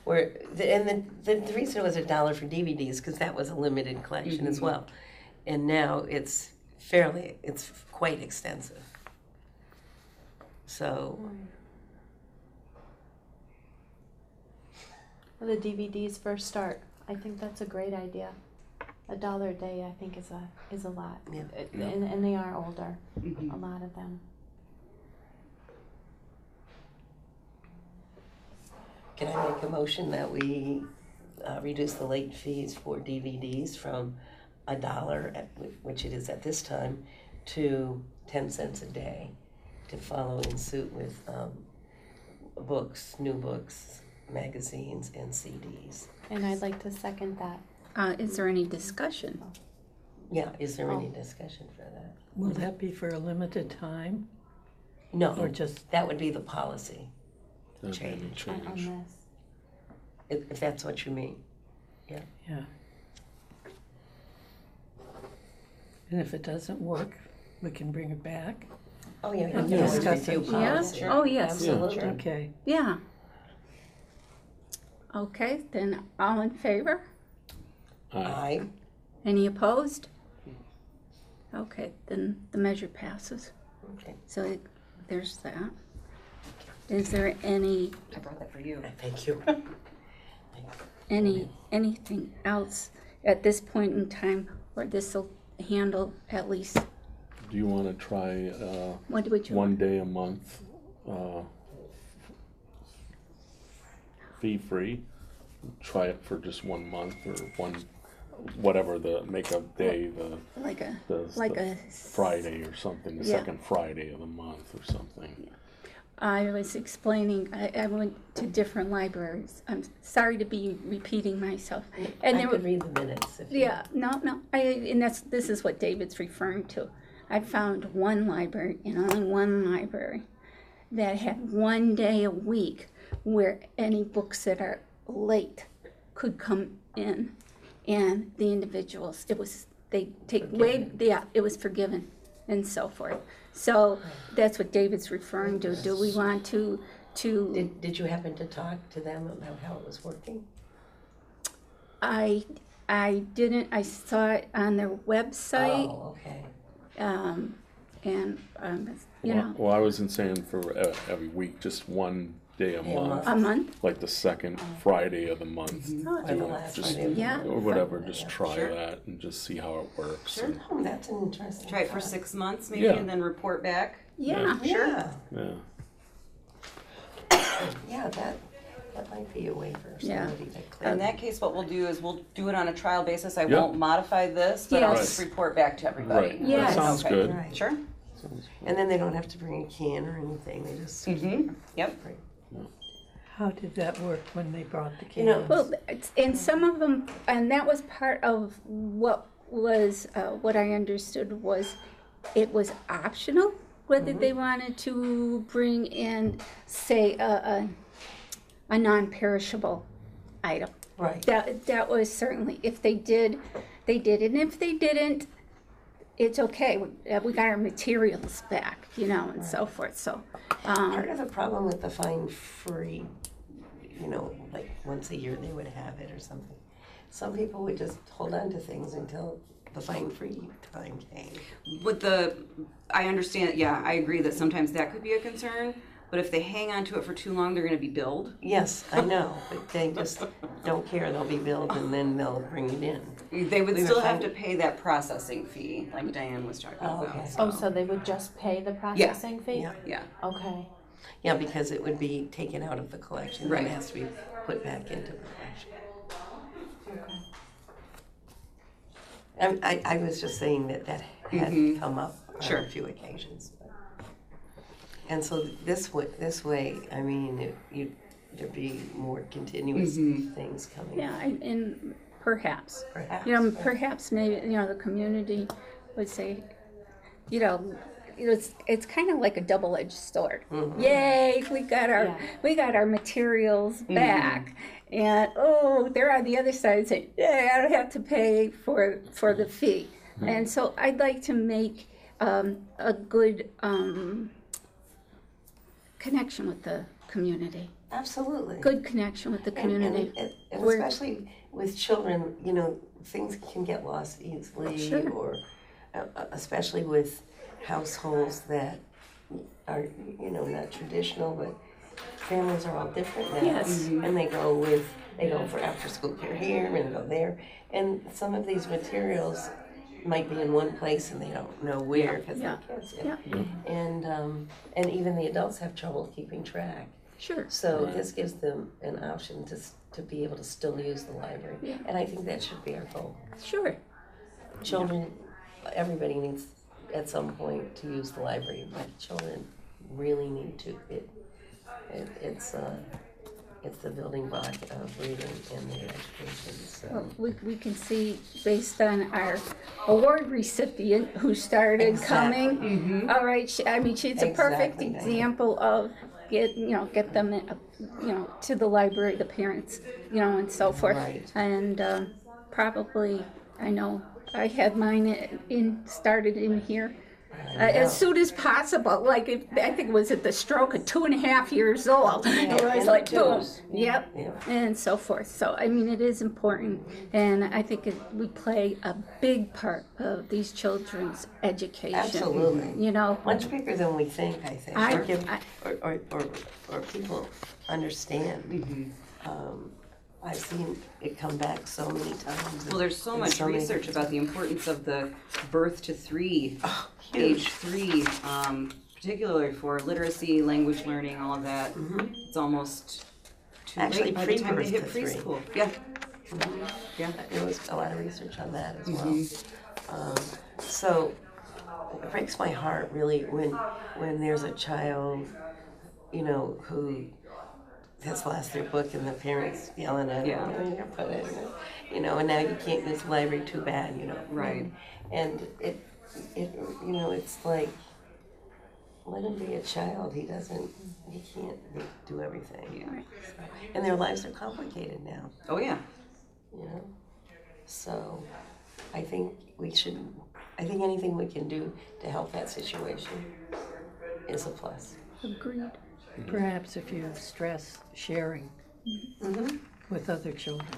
The reason it was $1 for DVDs because that was a limited collection as well, and now it's quite extensive. So Well, the DVDs first start. I think that's a great idea. $1 a day, I think, is a lot. Yeah. And they are older, a lot of them. can I make a motion that we reduce the late fees for DVDs from $1, which it is at this time, to 10 cents a day, to follow in suit with books, new books, magazines, and CDs. And I'd like to second that. is there any discussion? Yeah, is there any discussion for that? Will that be for a limited time No, or just, that would be the policy, That'd be the Change. On change. this. if that's what you mean. yeah. And if it doesn't work, we can bring it back. Oh, yeah, And you can always discuss it. review Yeah? policy. Oh, yes. Absolutely. Okay. Yeah. Okay, then all in favor? Aye. Any opposed? Okay, then the measure passes. Okay. So there's that. Is there any I brought that for you. Thank you. anything else at this point in time, or this will handle at least, Do you want to try what would you? one day a month, fee-free? Try it for just 1 month or whatever the makeup day, Like a, the like a. Friday or something, the Yeah. second Friday of the month or something. I was explaining, I went to different libraries. I'm sorry to be repeating myself. And I there could were, read the minutes if you. yeah, no, and this is what David's referring to. I found one library, and only one library, that had 1 day a week where any books that are late could come in, and the individuals, they take way, yeah, it was forgiven and so forth. So that's what David's referring to. Do we want to Did you happen to talk to them about how it was working? I didn't, I saw it on their website, Oh, okay. and, you know, Well, I wasn't saying for every week, just 1 day a Day a month, a month. like the second Friday of the month. Oh, Or the last just- Friday. Yeah. Or whatever, just try Sure. that and just see how it works. Sure. and- Oh, that's an interesting. Try it for thought. 6 months maybe, Yeah. and then report back. Yeah, Yeah, Yeah. yeah, that might be a way for Yeah. somebody to In clear. that case, what we'll do is we'll do it on a trial basis. I Yeah. won't modify this, but I'll Yes. just report back to everybody. Right, Yes. that sounds Okay. good. Right. Sure. And then they don't have to bring a can or anything, they just. Mm-hmm. Yep. How did that work when they brought the You know, cans? Well, and some of them, and that was part of what was, what I understood was, it was optional whether they wanted to bring in, say, a non-perishable item. right. That was certainly, if they did, they did, and if they didn't, it's okay. We got our materials back, you know, and so forth. So, Part of the problem with the fine-free, you know, like once a year they would have it or something. Some people would just hold on to things until the fine-free time came. With I understand, yeah, I agree that sometimes that could be a concern, but if they hang on to it for too long, they're gonna be billed. Yes, I know, but they just don't care. They'll be billed and then they'll bring it in. They would We were still have fine- to pay that processing fee, like Diane was talking Oh, about. okay. Oh, so they would just pay the processing fee? Yeah. Yeah, Okay. Yeah, because it would be taken out of the collection. Right. It has to be put back into the collection. I was just saying that had come up on Sure. a few occasions. And so this way, I mean, there'd be more continuous things coming. yeah, and perhaps, Perhaps. you know, perhaps maybe, you know, the community would say, you know, it's kind of like a double-edged sword. Yay, we got our materials back, and oh, they're on the other side saying, yeah, I don't have to pay for the fee. And so I'd like to make a good connection with the community. Absolutely. Good connection with the community. And Where- especially with children, you know, things can get lost easily, Sure. or especially with households that are, you know, not traditional, but families are all different now. Yes. And they go for after school care here and go there. And some of these materials might be in one place and they don't know where because Yeah. they're kids. Yeah. And even the adults have trouble keeping track. Sure. So this gives them an option to be able to still use the library. Yeah. And I think that should be our goal. Sure. Children, everybody needs at some point to use the library, but children really need to. It's the building block of reading and their education. So. Well, we can see based on our award recipient who started coming. All right, she's a perfect Exactly, Diane. example of get them, to the library, the parents, and so forth. Right. And probably, I know, I had mine started in here. As soon as possible, like I think it was at the stroke of 2.5 years old. It was and like the boom, twos. yep, Yeah. and so forth. So I mean, it is important, and I think we play a big part of these children's education. Absolutely. Much bigger than we think, I think. Or people understand. I've seen it come back so many times. well, there's so in much many research different- about the importance of the birth to 3, huge. age 3, particularly for literacy, language learning, all of that. It's almost too Actually, late by the time they hit pre-birth to 3. preschool. Yeah. Yeah. There was a lot of research on that as well. So it breaks my heart really when there's a child, who has lost their book and the parents yelling at them, "Where you put it?" And now you can't use the library, too bad, Right. And it's like, let him be a child. He can't do everything. Yeah. And their lives are complicated now. Oh, yeah. So I think anything we can do to help that situation is a plus. Agreed. Perhaps if you stress sharing with other children,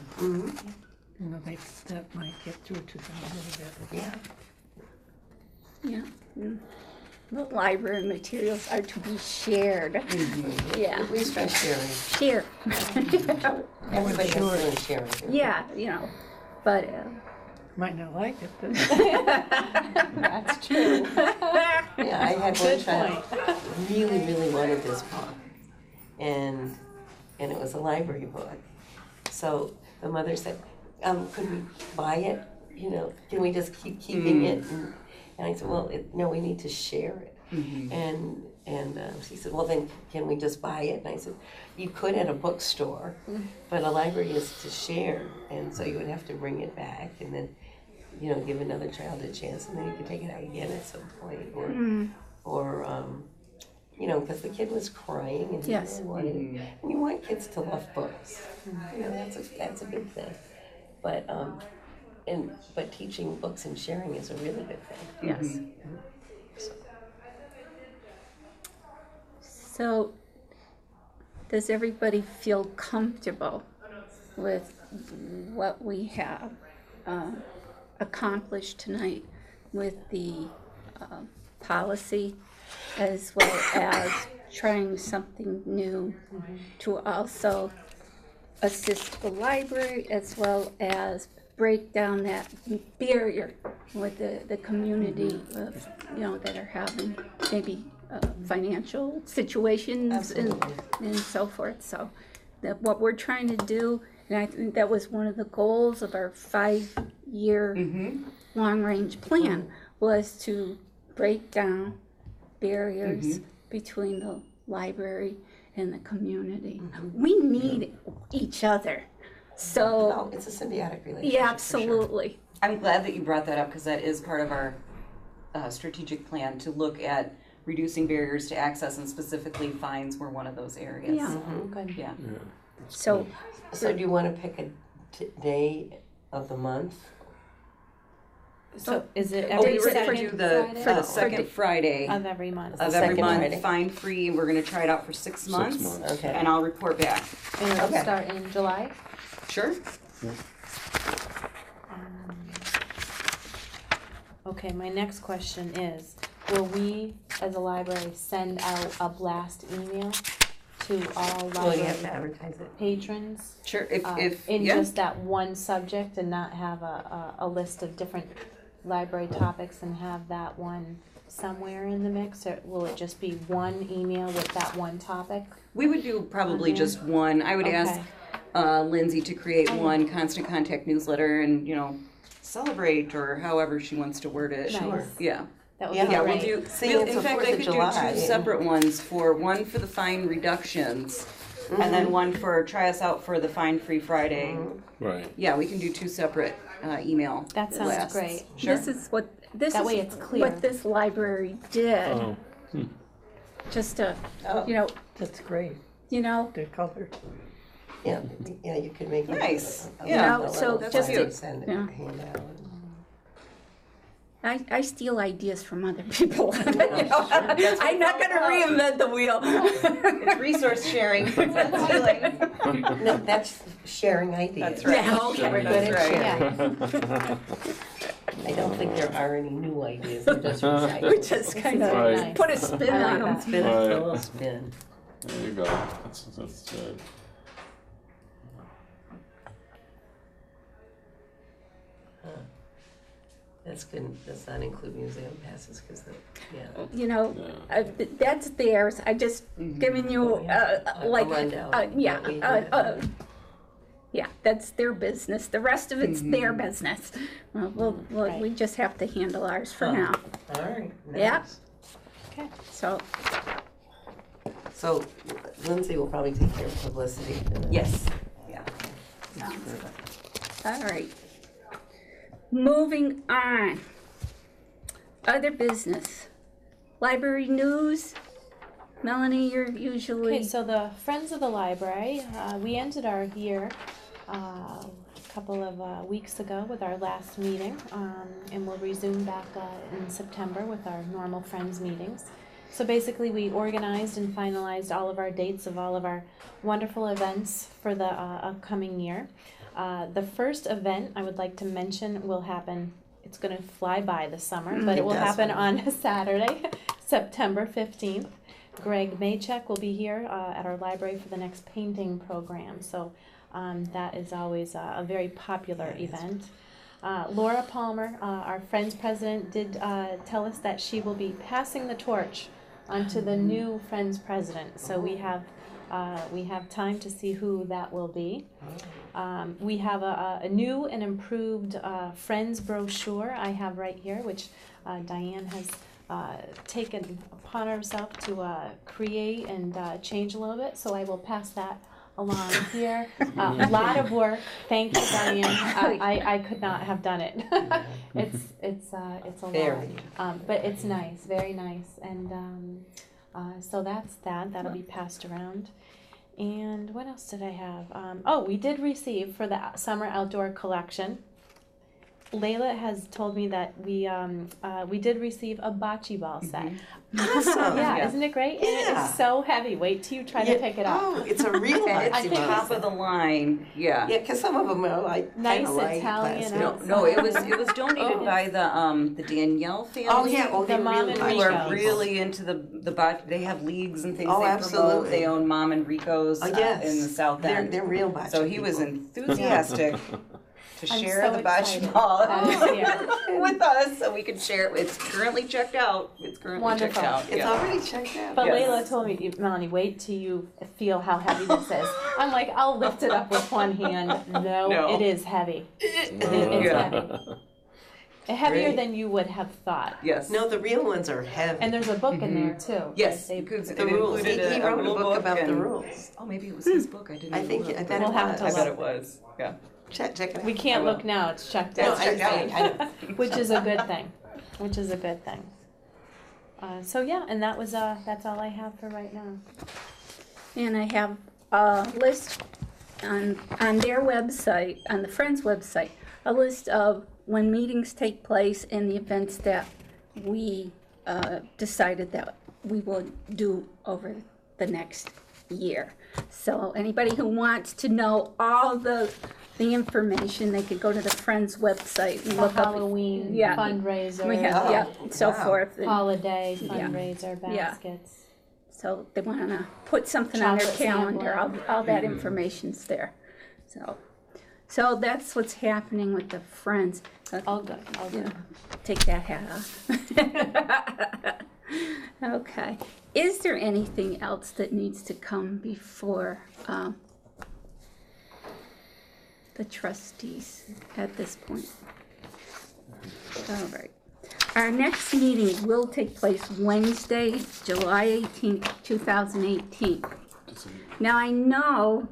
that might get through to them a little bit. Yeah. Yeah. The library materials are to be shared. Yeah. We stress sharing. Share. Everybody has to learn sharing. Yeah, but Might not like it, but That's true. Yeah, I had one child really, really wanted this book, and it was a library book. So the mother said, "Could we buy it? Can we just keep keeping it?" And I said, "Well, no, we need to share it." And And she said, well, then can we just buy it? And I said, you could at a bookstore, but a library is to share. And so you would have to bring it back and then, give another child a chance, and then you could take it out again at some point. Because the kid was crying and he Yes. really wanted it. And you want kids to love books. That's a big thing. But but teaching books and sharing is a really good thing. Yes. So, does everybody feel comfortable with what we have accomplished tonight with the policy, as well as trying something new to also assist the library, as well as break down that barrier with the community of, that are having maybe financial situations and so forth. So what we're trying to do, and I think that was one of the goals of our 5-year long-range plan, was to break down barriers between the library and the community. We need each other. So it's a symbiotic relationship. yeah, absolutely. I'm glad that you brought that up, because that is part of our strategic plan, to look at reducing barriers to access, and specifically fines were one of those areas. Yeah. Good. Yeah. So So do you want to pick a day of the month? So is it Oh, every we were second going to do the Friday? second Friday Of every month? of The every second month, Friday. fine free. We're going to try it out for 6 months. Okay. And I'll report back. And it'll Okay. start in July? Sure. Okay, my next question is, will we, as a library, send out a blast email to all Well, you have library to advertise it. patrons? Sure. If In yeah. just that one subject, and not have a list of different library topics and have that one somewhere in the mix? Or will it just be one email with that one topic? We would do probably Okay. just one. I would ask Okay. Lindsay to create one constant contact newsletter, and celebrate, or however she wants to word it. Nice. Yeah. That would Yeah, be Yeah, great. we'll do. See, it's in the fact, 4th I of could July. do 2 separate ones, one for the fine reductions, and then one for try us out for the fine free Friday. Right. Yeah, we can do 2 separate email. That sounds blasts. great. Sure. this is what this That is way it's clear. what this library did. Oh, Just to Oh. That's great, the color. Yeah, you could make it. Nice. a Yeah, little so flyer, just to- send it, yeah. hand out. I steal ideas from other people. I'm not going to reinvent the wheel. It's resource sharing. That's healing. No, that's sharing ideas. That's right. Yeah, okay. We're good That's at right. sharing. I don't think there are any new ideas, they're just We recycled. just kind of Right. Nice. put a spin I like on them. that. Spin, Right. a little spin. There you go. That's good. That's good, does not include museum passes, because yeah. Yeah. That's theirs. I just giving you A like rundown. yeah, What we do. yeah. That's their business. The rest of it's their business. We just have to handle ours for now. All right. Yeah. nice. So So Lindsay will probably take care of publicity. Yes. Yeah. all right. Moving on. Other business. Library news. Melanie, you're usually Okay, so the Friends of the Library, we ended our year a couple of weeks ago with our last meeting, and we'll resume back in September with our normal Friends meetings. So basically, we organized and finalized all of our dates of all of our wonderful events for the upcoming year. The first event I would like to mention will happen, it's going to fly by this summer, but it will does. happen on Saturday, September 15th. Greg Maychek will be here at our library for the next painting program. So that is always a very popular event. Laura Palmer, our Friends president, did tell us that she will be passing the torch onto the new Friends president. So we have time to see who that will be. We have a new and improved Friends brochure I have right here, which Diane has taken upon ourselves to create and change a little bit, so I will pass that along here. A lot of work. Thank you, Diane. I could not have done it. It's a Very. lot, but it's nice, very nice, and so that's that. That'll be passed around. And what else did I have? Oh, we did receive for the summer outdoor collection. Layla has told me that we did receive a bocce ball set. Awesome. Yeah, isn't it great? And it Yeah. is so heavy. Wait till you try to pick it up. Oh, it's a real And it's bocce the ball top set. of the line, yeah. Yeah, because some of them are like Nice kind of light Italian plastic. out- No, it was donated by the Danielle family. Oh yeah, oh The they Mom really and Who Rico. are really into the bocce. They have leagues and things Oh, they absolutely. promote. They own Mom and Rico's Oh, yes. in the South They're, End. they're real bocce So he was people. enthusiastic to I'm share so the bocce excited ball that it's here. with us, so we could share it. It's currently checked out. It's currently Wonderful. checked out. It's yeah. already checked out. But Yes. Layla told me, Melanie, wait till you feel how heavy this is. I'm like, I'll lift it up with one hand. No, No. it is heavy. It's Yeah. heavy. Heavier Great. than you would have thought. Yes. No, the real ones are heavy. And there's a book in there too. Yes. They- Because the it rules. included He a wrote a rule book about the and- rules. Oh, maybe it was his book. I didn't. I think look. I bet We'll it have was. to I bet look. it was. Yeah. Check it out. We can't I will. look now, it's checked No, out. I know. Which is a good thing. Which is a good thing. So yeah, and that was that's all I have for right now. And I have a list on their website, on the Friends website, a list of when meetings take place and the events that we decided that we will do over the next year. So anybody who wants to know all the information, they could go to the Friends website and The look up. Halloween Yeah. fundraiser, We have, yeah, so wow. forth. And holiday Yeah. fundraiser Yeah. baskets. so they want to put something on their Chocolate calendar. sampler. All that information's there. So that's what's happening with the Friends. All good, all good. Yeah, take that hat off. Okay. Is there anything else that needs to come before the trustees at this point? All right. Our next meeting will take place Wednesday, July 18th, 2018. Now, I know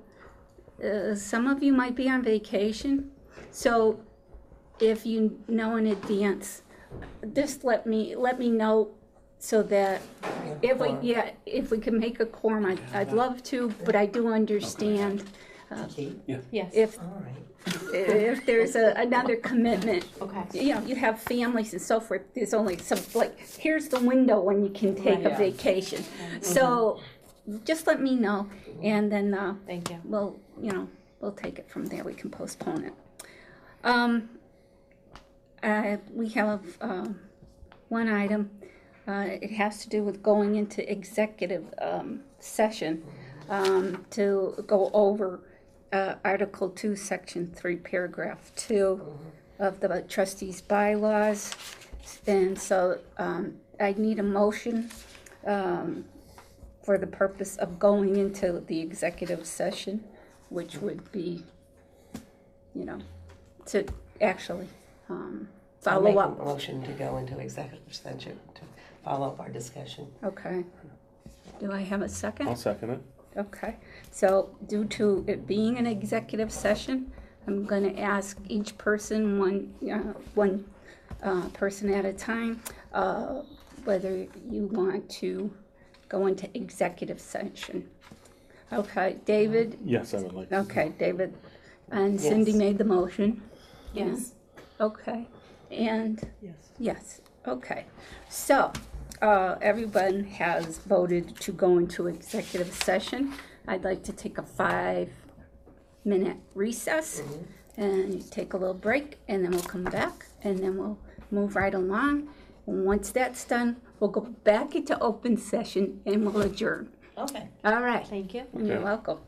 some of you might be on vacation, so if you know in advance, just let me know so that if we can make a quorum, I'd love to, but I do understand Okay. Yes. if All right. if there's another commitment. Okay. You know, you have families and so forth. There's only some, like, here's the window when you can take a Yeah. vacation. So just let me know, and then Thank you. we'll take it from there. We can postpone it. We have one item. It has to do with going into executive session to go over Article 2, Section 3, Paragraph 2 of the trustees' bylaws. And so I need a motion for the purpose of going into the executive session, which would be, to actually I'll follow make up. a motion to go into executive session to follow up our discussion. Okay. Do I have a second? I'll second it. Okay, so due to it being an executive session, I'm gonna ask each person, one person at a time, whether you want to go into executive session. Okay, David, Yes, I would like to. okay, David, and Cindy Yes. made the motion. Yes. Okay, and Yes. yes, okay. So, everyone has voted to go into executive session. I'd like to take a 5-minute recess and take a little break, and then we'll come back, and then we'll move right along. And once that's done, we'll go back into open session and we'll adjourn. Okay. All right, Thank you. you're Okay. welcome.